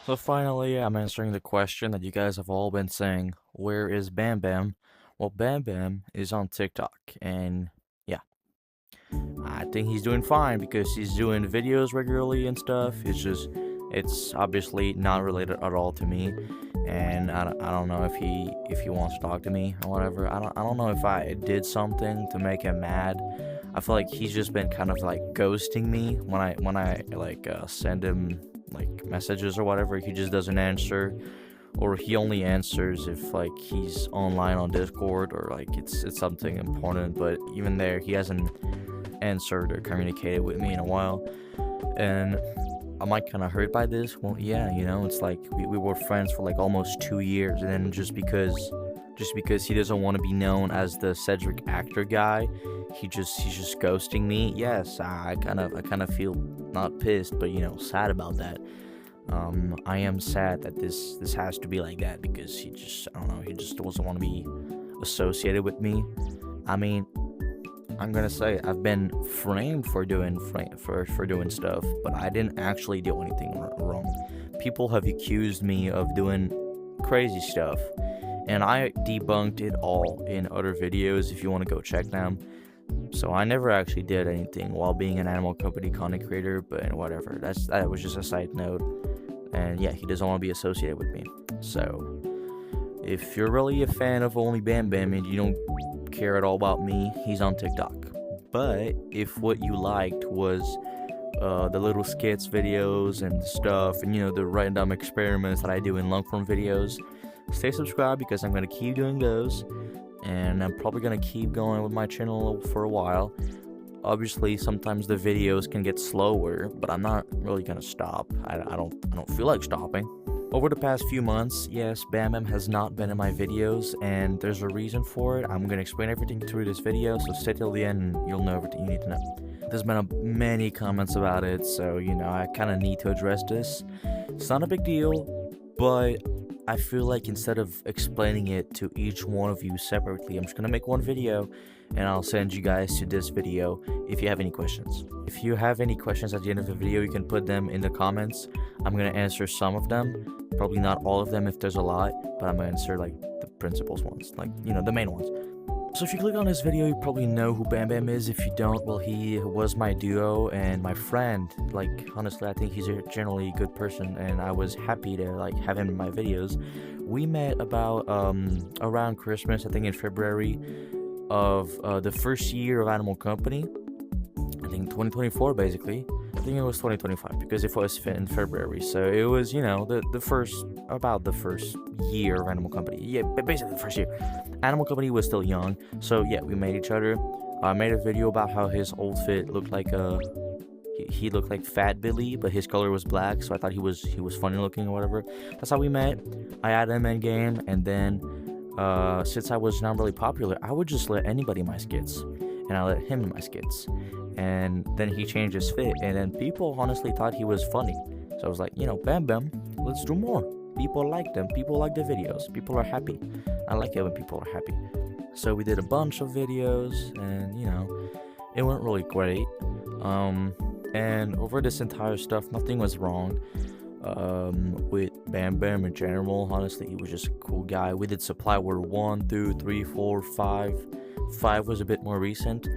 So finally, I'm answering the question that you guys have all been saying, where is Bam Bam? Well, Bam Bam is on TikTok, and yeah, I think he's doing fine because he's doing videos regularly and stuff. It's obviously not related at all to me, and I don't know if he wants to talk to me or whatever. I don't know if I did something to make him mad. I feel like he's just been kind of like ghosting me when I send him like messages or whatever. He just doesn't answer, or he only answers if like he's online on Discord or like it's something important. But even there, he hasn't answered or communicated with me in a while, and am I kind of hurt by this? Well, yeah, it's like we were friends for like almost 2 years, and then just because he doesn't want to be known as the Cedric actor guy, he's just ghosting me. Yes, I kind of feel not pissed, but sad about that. I am sad that this has to be like that because I don't know, he just doesn't want to be associated with me. I mean, I'm gonna say I've been framed for doing stuff, but I didn't actually do anything wrong. People have accused me of doing crazy stuff, and I debunked it all in other videos if you want to go check them. So I never actually did anything while being an animal company content creator, but whatever. That was just a side note. And yeah, he doesn't want to be associated with me. So if you're really a fan of only Bam Bam and you don't care at all about me, he's on TikTok. But if what you liked was the little skits videos and stuff, and the random experiments that I do in long form videos, stay subscribed because I'm gonna keep doing those, and I'm probably gonna keep going with my channel for a while. Obviously, sometimes the videos can get slower, but I'm not really gonna stop. I don't feel like stopping. Over the past few months, yes, Bam Bam has not been in my videos, and there's a reason for it. I'm gonna explain everything through this video, so stay till the end and you'll know everything you need to know. There's been many comments about it, so I kind of need to address this. It's not a big deal, but I feel like instead of explaining it to each one of you separately, I'm just gonna make one video and I'll send you guys to this video if you have any questions. If you have any questions at the end of the video, you can put them in the comments. I'm gonna answer some of them, probably not all of them if there's a lot, but I'm gonna answer like the principal ones, like the main ones. So if you click on this video, you probably know who Bam Bam is. If you don't, well, he was my duo and my friend. Like, honestly, I think he's a generally good person, and I was happy to like have him in my videos. We met about around Christmas, I think in February of the first year of Animal Company. I think 2024, basically. I think it was 2025 because it was in February. So it was, the first year of Animal Company. Yeah, basically the first year. Animal Company was still young, so yeah, we met each other. I made a video about how his old fit looked like he looked like Fat Billy, but his color was black, so I thought he was funny looking or whatever. That's how we met. I added him in game, and then since I was not really popular, I would just let anybody in my skits, and I let him in my skits. And then he changed his fit, and then people honestly thought he was funny. So I was like, Bam Bam, let's do more. People like them. People like the videos. People are happy. I like it when people are happy. So we did a bunch of videos, and it went really great. And over this entire stuff, nothing was wrong with Bam Bam in general. Honestly, he was just a cool guy. We did Supply Word 1, 2, 3, 4, 5. 5 was a bit more recent,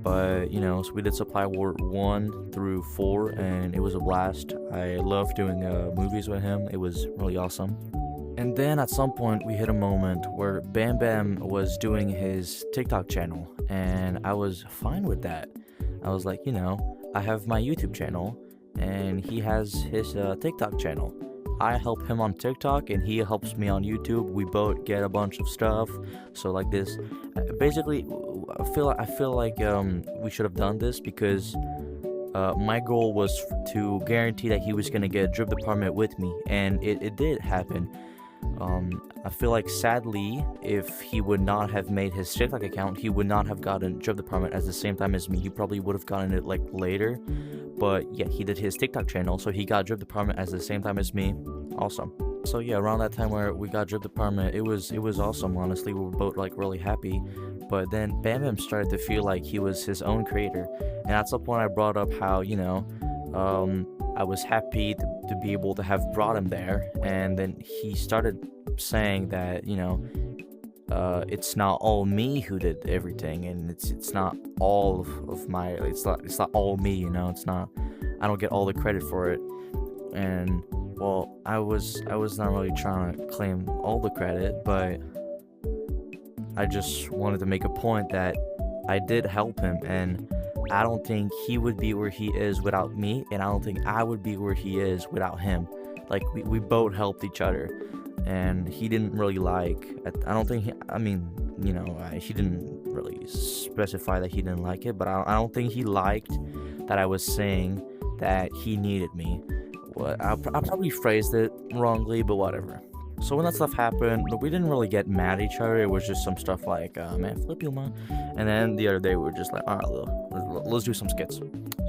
but so we did Supply Word 1 through 4, and it was a blast. I loved doing movies with him. It was really awesome. And then at some point we hit a moment where Bam Bam was doing his TikTok channel, and I was fine with that. I was like, I have my YouTube channel and he has his TikTok channel. I help him on TikTok and he helps me on YouTube. We both get a bunch of stuff. So like this, basically, I feel like we should have done this because my goal was to guarantee that he was gonna get Drip Department with me, and it did happen. I feel like sadly, if he would not have made his TikTok account, he would not have gotten Drip Department at the same time as me. He probably would have gotten it like later, but yeah, he did his TikTok channel, so he got Drip Department at the same time as me. Awesome. So yeah, around that time where we got Drip Department, it was awesome. Honestly, we were both like really happy. But then Bam Bam started to feel like he was his own creator, and at some point I brought up how I was happy to be able to have brought him there. And then he started saying that, it's not all me who did everything, and it's not all of my, it's not all me, it's not, I don't get all the credit for it. And well, I was not really trying to claim all the credit, but I just wanted to make a point that I did help him, and I don't think he would be where he is without me, and I don't think I would be where he is without him. Like, we both helped each other, and he didn't really like, I don't think, he didn't really specify that he didn't like it, but I don't think he liked that I was saying that he needed me. Well, I probably phrased it wrongly, but whatever. So when that stuff happened, we didn't really get mad at each other. It was just some stuff like, man, flip you, man. And then the other day, we were just like, all right, let's do some skits.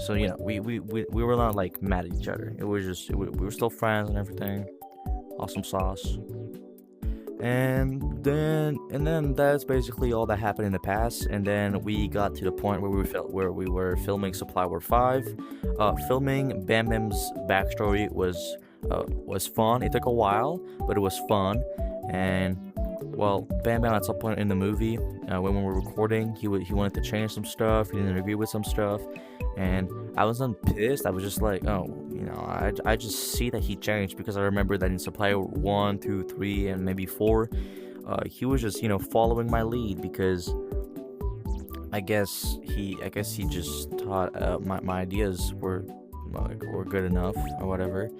So, we were not like mad at each other. It was just, we were still friends and everything. Awesome sauce. And then that's basically all that happened in the past. And then we got to the point where we were filming Supply War 5. Filming Bam Bam's backstory was fun. It took a while, but it was fun. And well, Bam Bam at some point in the movie, when we were recording, he wanted to change some stuff. He didn't agree with some stuff, and I wasn't pissed. I was just like, oh, I just see that he changed, because I remember that in Supply 1, 2, 3, and maybe 4, he was just following my lead, because I guess he just thought my ideas were good enough or whatever.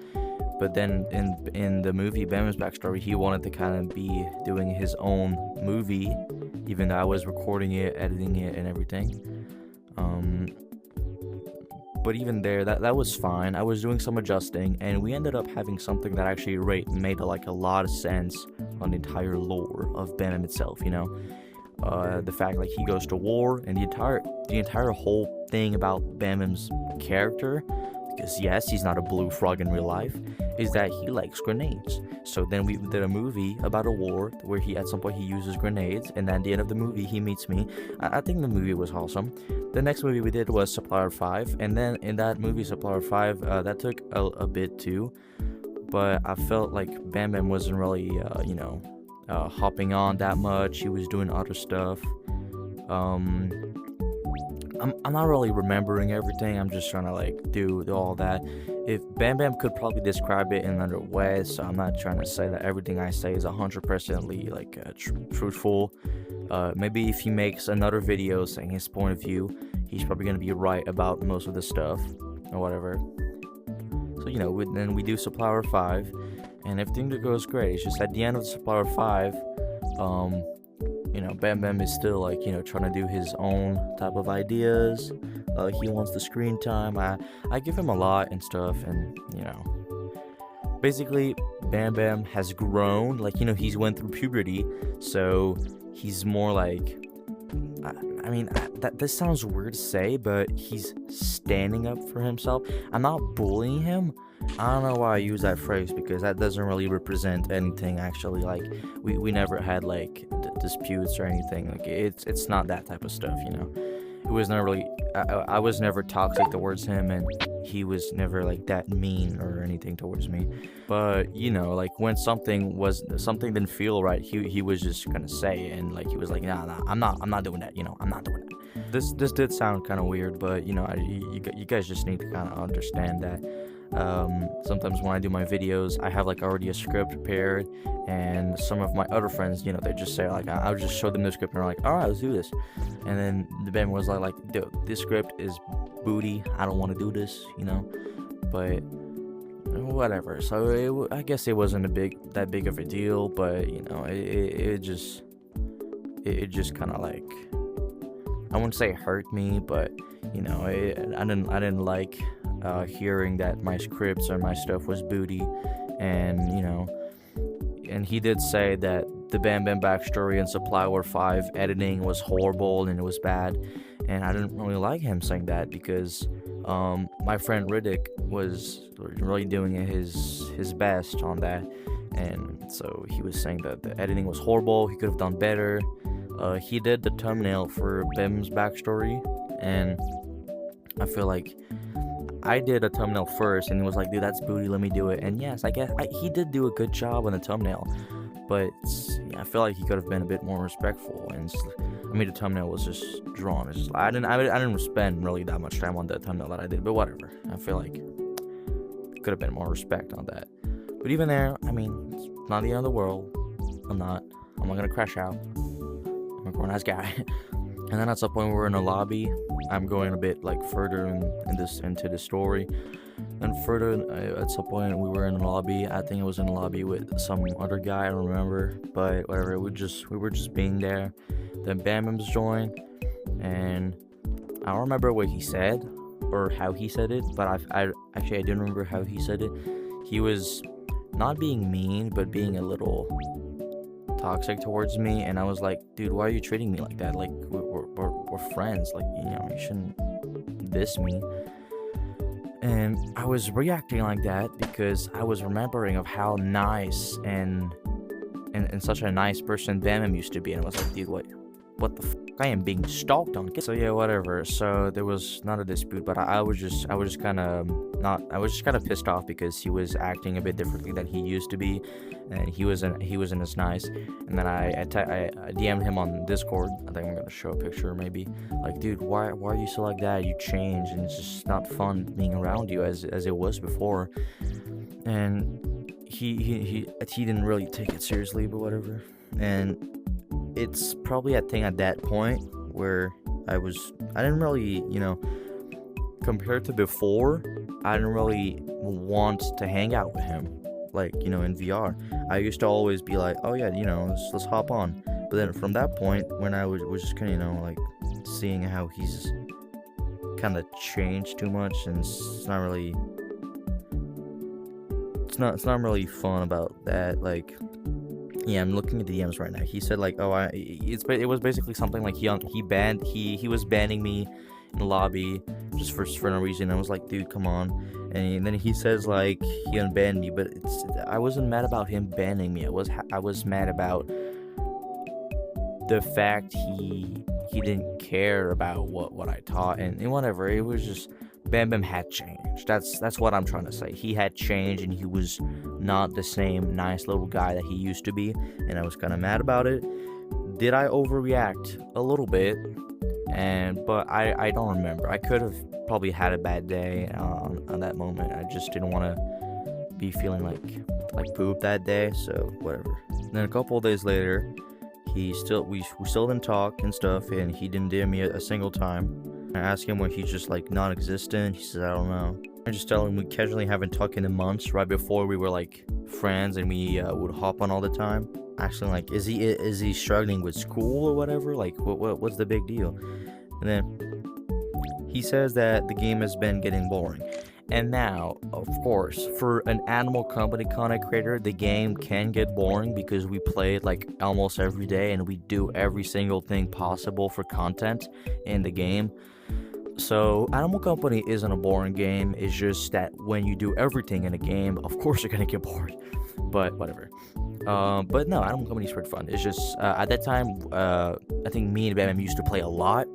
But then in the movie Bam's backstory, he wanted to kind of be doing his own movie, even though I was recording it, editing it, and everything. But even there, that was fine. I was doing some adjusting, and we ended up having something that actually made like a lot of sense on the entire lore of Bam itself. The fact like he goes to war, and the entire whole thing about Bam's character, because yes, he's not a blue frog in real life, is that he likes grenades. So then we did a movie about a war where at some point he uses grenades, and then at the end of the movie he meets me. I think the movie was awesome. The next movie we did was Supplier 5, and then in that movie Supplier 5, that took a bit too, but I felt like Bam Bam wasn't really hopping on that much. He was doing other stuff. I'm not really remembering everything. I'm just trying to like do all that. If Bam Bam could probably describe it in another way, so I'm not trying to say that everything I say is 100% like truthful. Maybe if he makes another video saying his point of view, he's probably gonna be right about most of the stuff or whatever. So then we do Supplier 5, and everything that goes great. It's just at the end of Supplier 5, Bam Bam is still like, trying to do his own type of ideas. He wants the screen time. I give him a lot and stuff, and basically Bam Bam has grown. Like, he's went through puberty, so he's more like, this sounds weird to say, but he's standing up for himself. I'm not bullying him. I don't know why I use that phrase, because that doesn't really represent anything actually. Like, we never had like disputes or anything. Like, it's not that type of stuff. It was not really, I was never toxic towards him, and he was never like that mean or anything towards me. But like when something didn't feel right, he was just gonna say it, and like he was like, nah, I'm not doing that. I'm not doing that. This did sound kind of weird, but you guys just need to kind of understand that. Sometimes when I do my videos, I have like already a script prepared, and some of my other friends, they just say like, I'll just show them the script, and they're like, all right, let's do this. And then the band was like, dude, this script is booty, I don't want to do this, but whatever. So I guess it wasn't that big of a deal, but it just kind of like, I wouldn't say hurt me, but I didn't like hearing that my scripts or my stuff was booty. And and he did say that the Bam Bam backstory in Supply War 5 editing was horrible and it was bad, and I didn't really like him saying that, because my friend Riddick was really doing his best on that, and so he was saying that the editing was horrible. He could have done better. He did the thumbnail for Bam's backstory, and I feel like I did a thumbnail first, and he was like, "Dude, that's booty. Let me do it." And yes, I guess he did do a good job on the thumbnail, but yeah, I feel like he could have been a bit more respectful. And I mean, the thumbnail was just drawn. It's just, I didn't spend really that much time on the thumbnail that I did, but whatever. I feel like could have been more respect on that. But even there, I mean, it's not the end of the world. I'm not gonna crash out. I'm a grown ass guy. And then at some point we're in a lobby. I'm going a bit like further into the story. And further, at some point we were in a lobby. I think it was in a lobby with some other guy. I don't remember, but whatever. We were just being there. Then Bambam's joined, and I don't remember what he said or how he said it. But I didn't remember how he said it. He was not being mean, but being a little toxic towards me, and I was like, dude, why are you treating me like that? Like, we're friends. Like, you shouldn't diss me. And I was reacting like that because I was remembering of how nice and such a nice person Bambam used to be, and I was like, dude, what the f***? I am being stalked on. So yeah, whatever. So there was not a dispute, but I was just kind of pissed off because he was acting a bit differently than he used to be, and he wasn't as nice. And then I DM'd him on Discord. I think I'm gonna show a picture maybe. Like, dude, why are you so like that? You changed, and it's just not fun being around you as it was before. And he didn't really take it seriously, but whatever. And it's probably a thing at that point where I didn't really, compared to before, I didn't really want to hang out with him, like, in VR. I used to always be like, oh yeah, let's hop on. But then from that point, when I was just kind of, like, seeing how he's kind of changed too much, and it's not really fun about that, like. Yeah, I'm looking at the DMs right now. He said like, it was basically something like he was banning me in the lobby just for no reason. I was like, dude, come on. And then he says like he unbanned me, but I wasn't mad about him banning me. I was mad about the fact he didn't care about what I taught and whatever. It was just Bambam had changed. That's what I'm trying to say. He had changed, and he was not the same nice little guy that he used to be, and I was kind of mad about it. Did I overreact a little bit? But I don't remember. I could have probably had a bad day on that moment. I just didn't want to be feeling like poop that day, so whatever. And then a couple of days later, we still didn't talk and stuff, and he didn't DM me a single time. I asked him when he's just like non-existent. He says, I don't know. I just tell him we casually haven't talked in months. Right before we were like friends, and we would hop on all the time. Actually, like, is he struggling with school or whatever? Like, what's the big deal? And then he says that the game has been getting boring. And now, of course, for an Animal Company content creator, the game can get boring because we play it like almost every day, and we do every single thing possible for content in the game. So Animal Company isn't a boring game. It's just that when you do everything in a game, of course you're gonna get bored. But whatever. But no, Animal Company is pretty fun. It's just at that time, I think me and Bambam used to play a lot.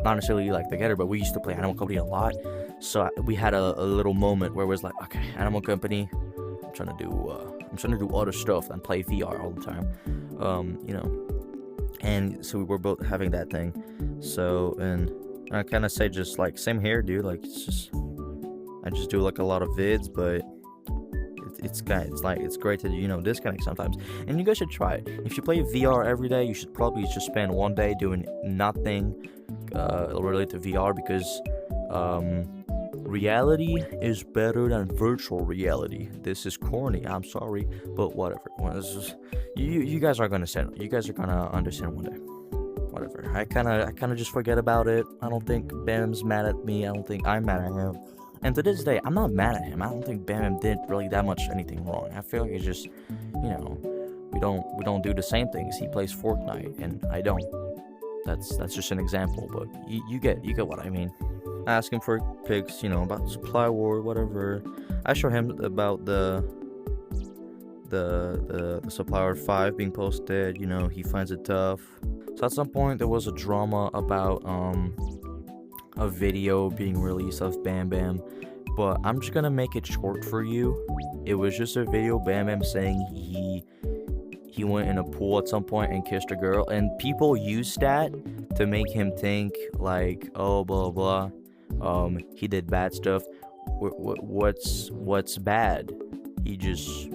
Not necessarily like together, but we used to play Animal Company a lot. So we had a little moment where it was like, okay, Animal Company, I'm trying to do other stuff than play VR all the time. And so we were both having that thing. So, and I kind of say just like, same here, dude. Like, I just do like a lot of vids, but it's great to disconnect sometimes. And you guys should try it. If you play VR every day, you should probably just spend one day doing nothing related to VR, because reality is better than virtual reality. This is corny, I'm sorry, but whatever. You guys are gonna understand one day. Whatever. I kind of just forget about it. I don't think Bam's mad at me. I don't think I'm mad at him. And to this day, I'm not mad at him. I don't think Bam did really that much anything wrong. I feel like it's just, we don't do the same things. He plays Fortnite and I don't. That's just an example, but you get what I mean. I ask him for pics, about Supply War, whatever. I show him about the Supply War 5 being posted. He finds it tough. So at some point there was a drama about a video being released of Bam Bam, but I'm just gonna make it short for you. It was just a video Bam Bam saying he went in a pool at some point and kissed a girl, and people used that to make him think like, oh, blah blah, he did bad stuff. What's bad? He just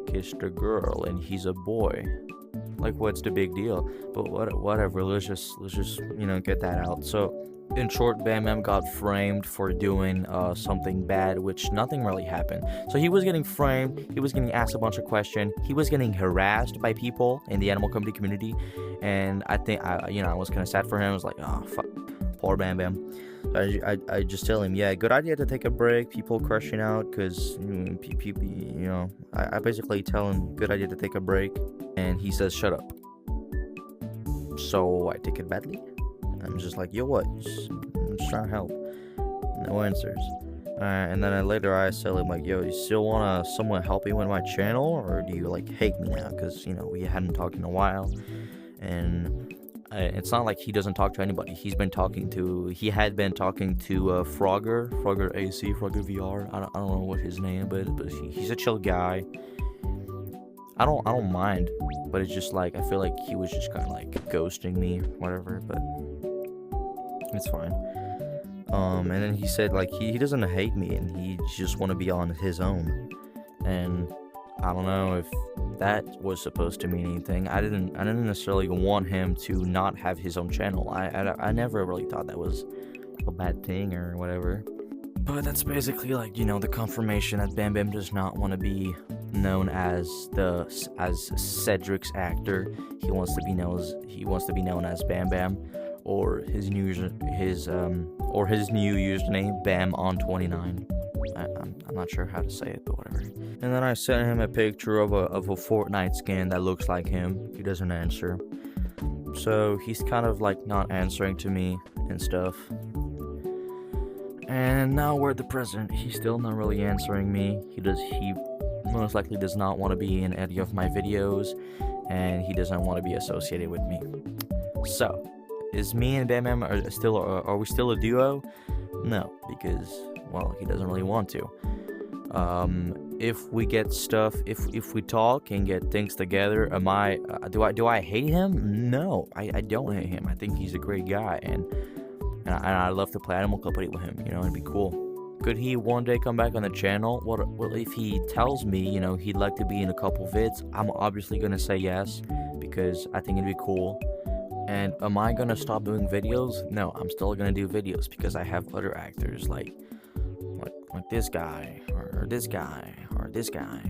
kissed a girl and he's a boy. Like, what's the big deal? But whatever. Let's just get that out. So, in short, Bam Bam got framed for doing something bad, which nothing really happened. So he was getting framed. He was getting asked a bunch of questions. He was getting harassed by people in the animal community, and I think I was kind of sad for him. I was like, oh fuck, poor Bam Bam. So I just tell him, yeah, good idea to take a break. People crashing out because people, I basically tell him good idea to take a break, and he says shut up. So I take it badly. I'm just like, yo, what? I'm just trying to help. No answers. And then later I tell him, like, yo, you still want someone help you with my channel? Or do you, like, hate me now? Because, we hadn't talked in a while. And it's not like he doesn't talk to anybody. He had been talking to Frogger AC, Frogger VR. I don't know what his name, but he's a chill guy. I don't mind, but it's just like, I feel like he was just kind of like ghosting me, whatever, but it's fine. And then he said, like, he doesn't hate me, and he just want to be on his own. And I don't know if that was supposed to mean anything. I didn't necessarily want him to not have his own channel. I never really thought that was a bad thing or whatever. But that's basically like, the confirmation that Bam Bam does not want to be known as Cedric's actor. He wants to be known as Bam Bam, or his new username Bam on29. I'm not sure how to say it, but whatever. And then I sent him a picture of a Fortnite skin that looks like him. He doesn't answer, so he's kind of like not answering to me and stuff. And now we're at the present. He's still not really answering me. He most likely does not want to be in any of my videos, and he doesn't want to be associated with me. So, is me and Bam Bam are we still a duo? No, because, well, he doesn't really want to. If we get stuff, if we talk and get things together, do I hate him? No, I don't hate him. I think he's a great guy, and I love to play Animal Company with him. It'd be cool. Could he one day come back on the channel? Well, if he tells me, he'd like to be in a couple vids, I'm obviously gonna say yes, because I think it'd be cool. And am I gonna stop doing videos? No, I'm still gonna do videos because I have other actors like this guy or this guy or this guy.